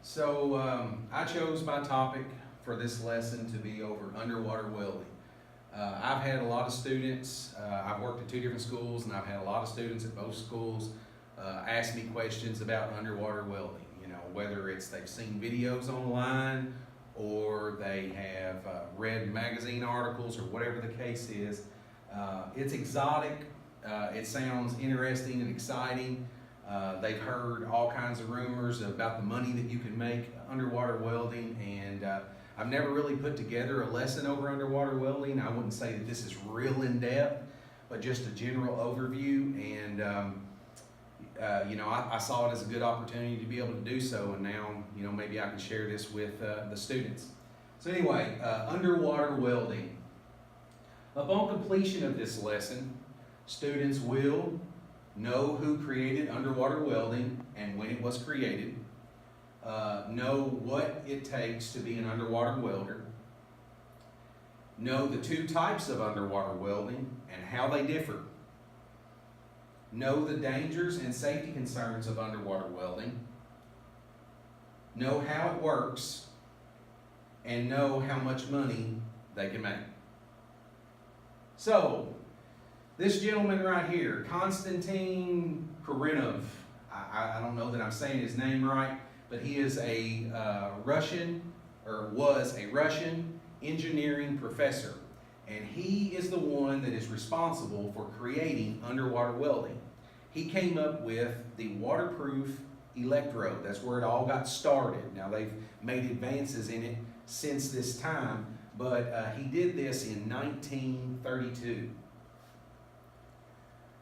I chose my topic for this lesson to be over underwater welding. I've had a lot of students, I've worked at two different schools, and I've had a lot of students at both schools ask me questions about underwater welding. You know, whether it's they've seen videos online or they have read magazine articles or whatever the case is. It's exotic, it sounds interesting and exciting. They've heard all kinds of rumors about the money that you can make underwater welding, and I've never really put together a lesson over underwater welding. I wouldn't say that this is real in depth, but just a general overview. And I saw it as a good opportunity to be able to do so, and now maybe I can share this with the students. So anyway, underwater welding. Upon completion of this lesson, students will know who created underwater welding and when it was created, know what it takes to be an underwater welder, know the two types of underwater welding and how they differ, know the dangers and safety concerns of underwater welding, know how it works, and know how much money they can make. So, this gentleman right here, Konstantin Karinov, I don't know that I'm saying his name right, but he is a was a Russian engineering professor. And he is the one that is responsible for creating underwater welding. He came up with the waterproof electrode. That's where it all got started. Now they've made advances in it since this time, but he did this in 1932.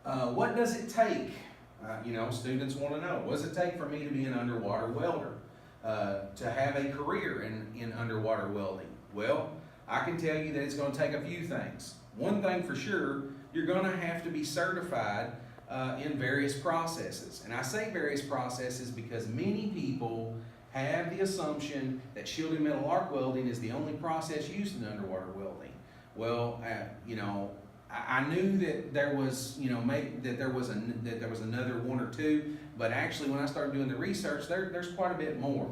What does it take? Students want to know, what does it take for me to be an underwater welder, to have a career in underwater welding? Well, I can tell you that it's going to take a few things. One thing for sure, you're going to have to be certified in various processes. And I say various processes because many people have the assumption that shielded metal arc welding is the only process used in underwater welding. Well, I knew that there was, that there was another one or two, but actually when I started doing the research, there's quite a bit more.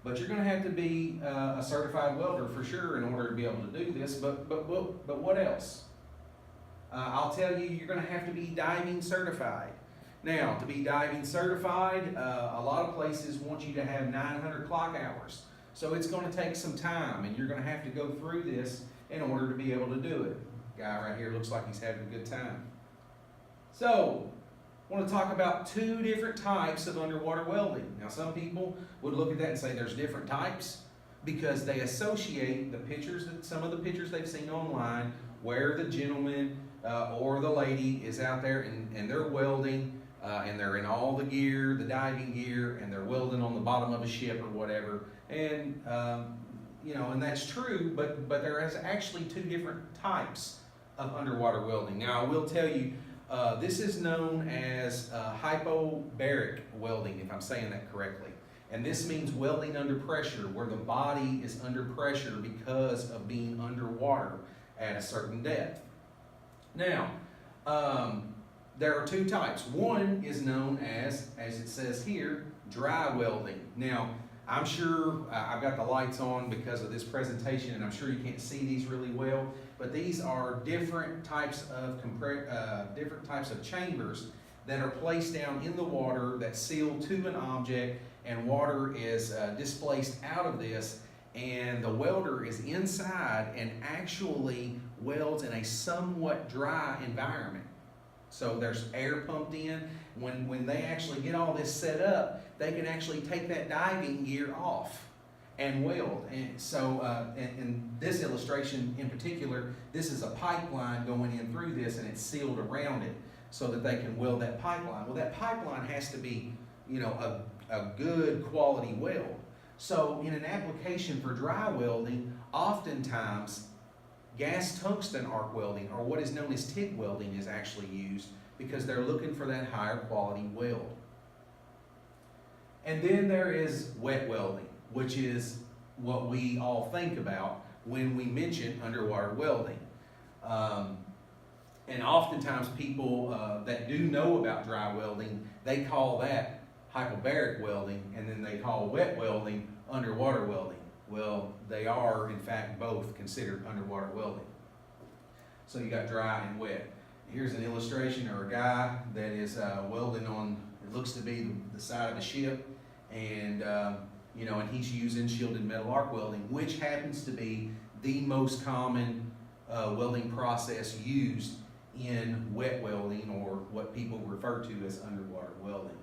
But you're going to have to be a certified welder for sure in order to be able to do this. But what else? I'll tell you, you're going to have to be diving certified. Now, to be diving certified, a lot of places want you to have 900 clock hours. So it's going to take some time, and you're going to have to go through this in order to be able to do it. Guy right here looks like he's having a good time. So, I want to talk about two different types of underwater welding. Now, some people would look at that and say there's different types because they associate the pictures, some of the pictures they've seen online, where the gentleman or the lady is out there and they're welding and they're in all the gear, the diving gear, and they're welding on the bottom of a ship or whatever. And and that's true, but there is actually two different types of underwater welding. Now, I will tell you, this is known as hypobaric welding, if I'm saying that correctly. And this means welding under pressure, where the body is under pressure because of being underwater at a certain depth. Now, there are two types. One is known as it says here, dry welding. Now, I'm sure I've got the lights on because of this presentation, and I'm sure you can't see these really well, but these are different types of chambers that are placed down in the water that seal to an object, and water is displaced out of this, and the welder is inside and actually welds in a somewhat dry environment. So there's air pumped in. When they actually get all this set up, they can actually take that diving gear off and weld. And so in this illustration in particular, this is a pipeline going in through this, and it's sealed around it so that they can weld that pipeline. Well, that pipeline has to be, a good quality weld. So in an application for dry welding, oftentimes gas tungsten arc welding, or what is known as TIG welding, is actually used because they're looking for that higher quality weld. And then there is wet welding, which is what we all think about when we mention underwater welding. And oftentimes people that do know about dry welding, they call that hyperbaric welding, and then they call wet welding underwater welding. Well, they are in fact both considered underwater welding. So you got dry and wet. Here's an illustration of a guy that is welding on, it looks to be the side of a ship, and and he's using shielded metal arc welding, which happens to be the most common welding process used in wet welding, or what people refer to as underwater welding.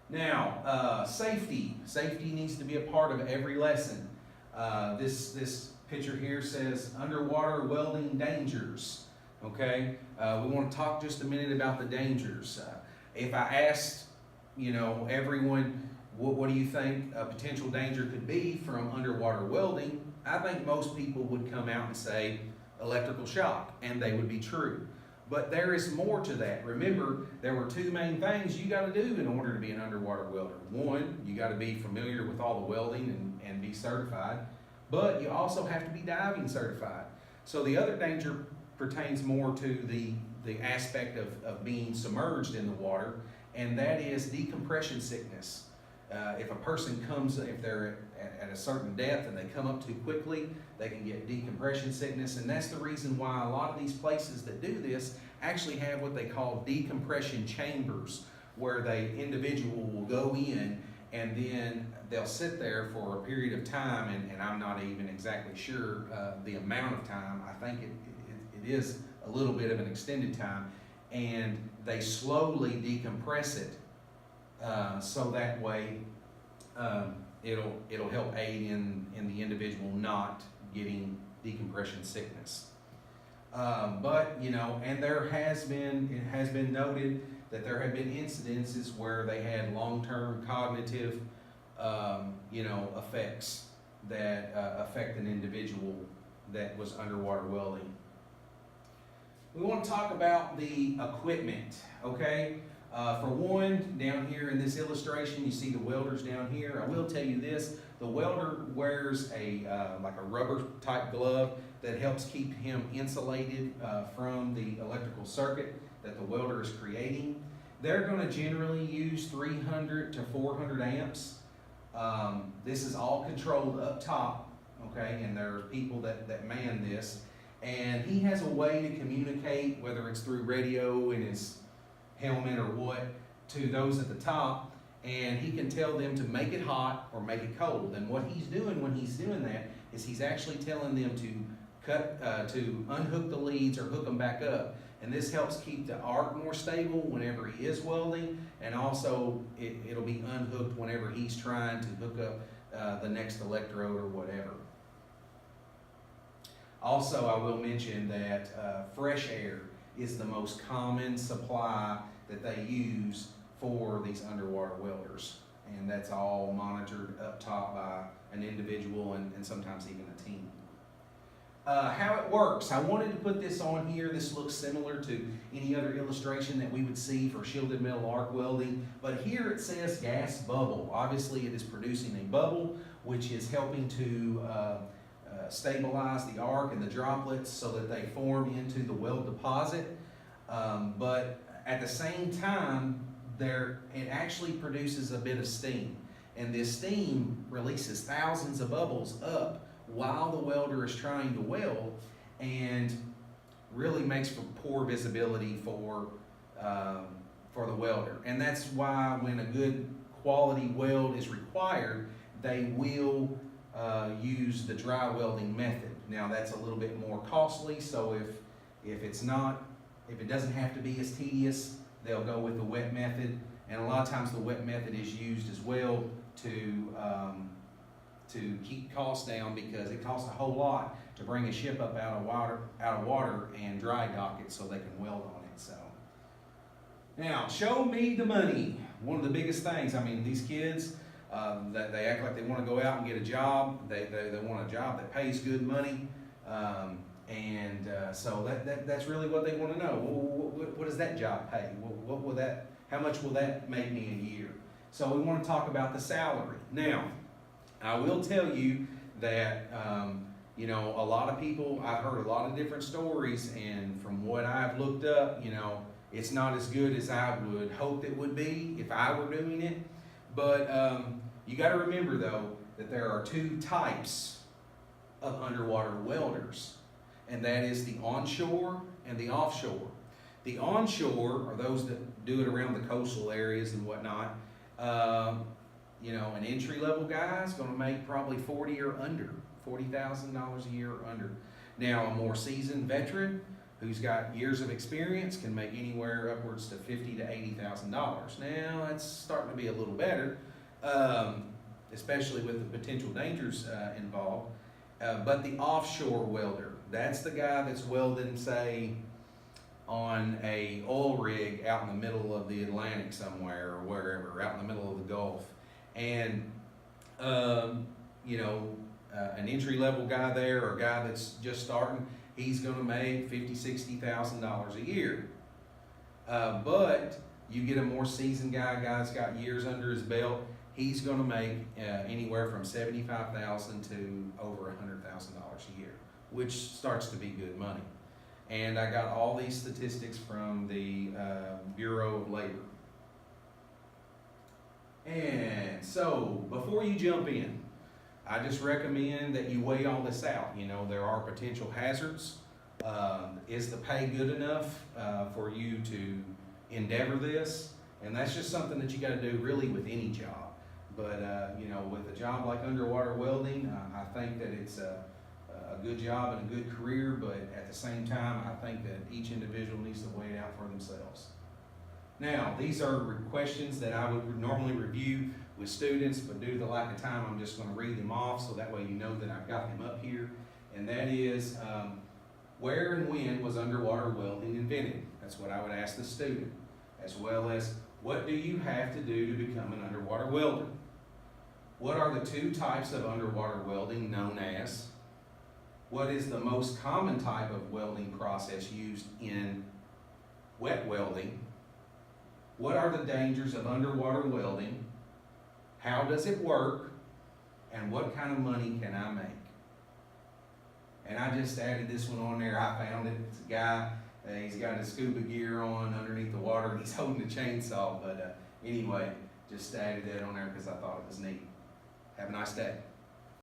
Now, safety. Safety needs to be a part of every lesson. This picture here says underwater welding dangers. Okay, we want to talk just a minute about the dangers. If I asked, everyone, what do you think a potential danger could be from underwater welding, I think most people would come out and say electrical shock, and they would be true. But there is more to that. Remember, there were two main things you got to do in order to be an underwater welder. One, you got to be familiar with all the welding and be certified, but you also have to be diving certified. So the other danger pertains more to the aspect of being submerged in the water, and that is decompression sickness. If a person comes, if they're at a certain depth and they come up too quickly, they can get decompression sickness, and that's the reason why a lot of these places that do this actually have what they call decompression chambers, where the individual will go in and then they'll sit there for a period of time, and I'm not even exactly sure the amount of time. I think it is a little bit of an extended time, and they slowly decompress it. So that way it'll help aid in the individual not getting decompression sickness. But and it has been noted that there have been incidences where they had long-term cognitive effects that affect an individual that was underwater welding. We want to talk about the equipment, okay? For one, down here in this illustration, you see the welders down here. I will tell you this, the welder wears like a rubber type glove that helps keep him insulated from the electrical circuit that the welder is creating. They're going to generally use 300 to 400 amps. This is all controlled up top, okay, and there are people that man this. And he has a way to communicate, whether it's through radio in his helmet or what, to those at the top, and he can tell them to make it hot or make it cold. And what he's doing when he's doing that is he's actually telling them to unhook the leads or hook them back up. And this helps keep the arc more stable whenever he is welding, and also it'll be unhooked whenever he's trying to hook up the next electrode or whatever. Also, I will mention that fresh air is the most common supply that they use for these underwater welders. And that's all monitored up top by an individual and sometimes even a team. How it works. I wanted to put this on here. This looks similar to any other illustration that we would see for shielded metal arc welding, but here it says gas bubble. Obviously it is producing a bubble, which is helping to stabilize the arc and the droplets so that they form into the weld deposit. But at the same time, it actually produces a bit of steam. And this steam releases thousands of bubbles up while the welder is trying to weld, and really makes for poor visibility for the welder. And that's why when a good quality weld is required, they will use the dry welding method. Now that's a little bit more costly, so if it doesn't have to be as tedious, they'll go with the wet method. And a lot of times the wet method is used as well to keep costs down, because it costs a whole lot to bring a ship up out of water and dry dock it so they can weld on it. So now, show me the money. One of the biggest things. I mean, these kids, that they act like they want to go out and get a job. They want a job that pays good money, so that's really what they want to know. What does that job pay? What will that? How much will that make me a year? So we want to talk about the salary. Now, I will tell you that a lot of people, I've heard a lot of different stories, and from what I've looked up, It's not as good as I would hope it would be if I were doing it. But you got to remember though that there are two types of underwater welders, and that is the onshore and the offshore. The onshore are those that do it around the coastal areas and whatnot. You know, an entry-level guy is going to make probably $40,000 or under, $40,000 a year or under. Now, a more seasoned veteran who's got years of experience can make anywhere upwards to $50,000 to $80,000. Now, that's starting to be a little better, especially with the potential dangers involved. But the offshore welder, that's the guy that's welding, say, on a oil rig out in the middle of the Atlantic somewhere or wherever, out in the middle of the Gulf. And, you know, an entry-level guy there or a guy that's just starting, he's going to make $50,000, $60,000 a year. But you get a more seasoned guy's got years under his belt, he's going to make anywhere from $75,000 to over $100,000 a year, which starts to be good money. And I got all these statistics from the Bureau of Labor. And so, before you jump in, I just recommend that you weigh all this out. You know, there are potential hazards. Is the pay good enough for you to endeavor this? And that's just something that you got to do really with any job. But, you know, with a job like underwater welding, I think that it's a good job and a good career, but at the same time, I think that each individual needs to weigh it out for themselves. Now, these are questions that I would normally review with students, but due to the lack of time, I'm just going to read them off so that way you know that I've got them up here. And that is, where and when was underwater welding invented? That's what I would ask the student. As well as, what do you have to do to become an underwater welder? What are the two types of underwater welding known as? What is the most common type of welding process used in wet welding? What are the dangers of underwater welding? How does it work? And what kind of money can I make? And I just added this one on there. I found it. It's a guy, he's got his scuba gear on underneath the water, and he's holding a chainsaw. But anyway, just added that on there because I thought it was neat. Have a nice day.